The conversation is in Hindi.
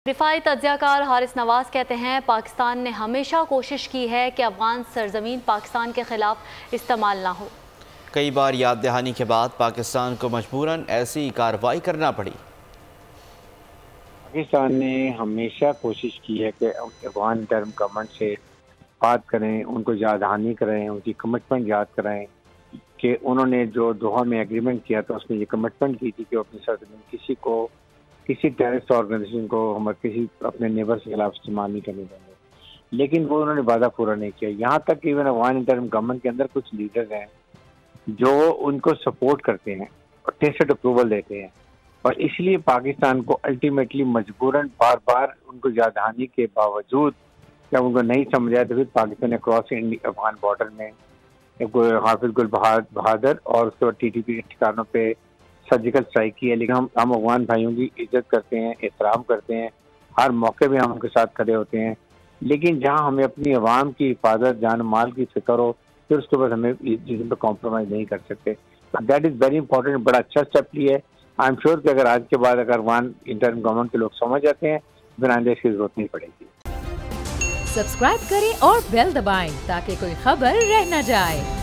रिफाई तज्ज़ियाकार हारिस नवाज कहते हैं, पाकिस्तान ने हमेशा कोशिश की है कि अफगान सरजमीन पाकिस्तान के खिलाफ इस्तेमाल ना हो। कई बार याद दहानी के बाद पाकिस्तान को मजबूरन ऐसी कार्रवाई करना पड़ी। पाकिस्तान ने हमेशा कोशिश की है कि अफगान टर्म गवर्नमेंट से बात करें, उनको याद दहानी करें, उनकी कमिटमेंट याद कराएं कि उन्होंने जो दोहा में एग्रीमेंट किया था उसमें ये कमिटमेंट की थी कि वो अपनी सरजमीन किसी टेररिस्ट ऑर्गेनाइजेशन को हम किसी अपने नेबर के खिलाफ इस्तेमाल नहीं करने देंगे, लेकिन वो उन्होंने वादा पूरा नहीं किया। यहाँ तक कि इवन अफगान इंटरिम गवर्नमेंट के अंदर कुछ लीडर्स हैं जो उनको सपोर्ट करते हैं और टेस्टेड अप्रूवल देते हैं, और इसलिए पाकिस्तान को अल्टीमेटली मजबूरन बार बार उनको याद दहानी के बावजूद जब उनको नहीं समझ आया तो फिर पाकिस्तान ने क्रॉस अफगान बॉर्डर में हाफिज गुल बहादुर और उसके बाद TTP के ठिकानों पे सर्जिकल स्ट्राइक की है। लेकिन हम अफगान भाइयों की इज्जत करते हैं, एहतराम करते हैं, हर मौके पे हम उनके साथ खड़े होते हैं, लेकिन जहां हमें अपनी आवाम की हिफाजत, जान माल की फिक्र हो, फिर उसके बाद हमें इस चीज़ पर कॉम्प्रोमाइज़ नहीं कर सकते। That is very important. बड़ा अच्छा स्टेप लिया है। आई एम श्योर कि अगर आज के बाद अगर अफगान इंटरिम गवर्नमेंट के लोग समझ जाते हैं फिर आइंदा इसकी जरूरत नहीं पड़ेगी। सब्सक्राइब करें और बेल दबाएं ताकि कोई खबर रह न जाए।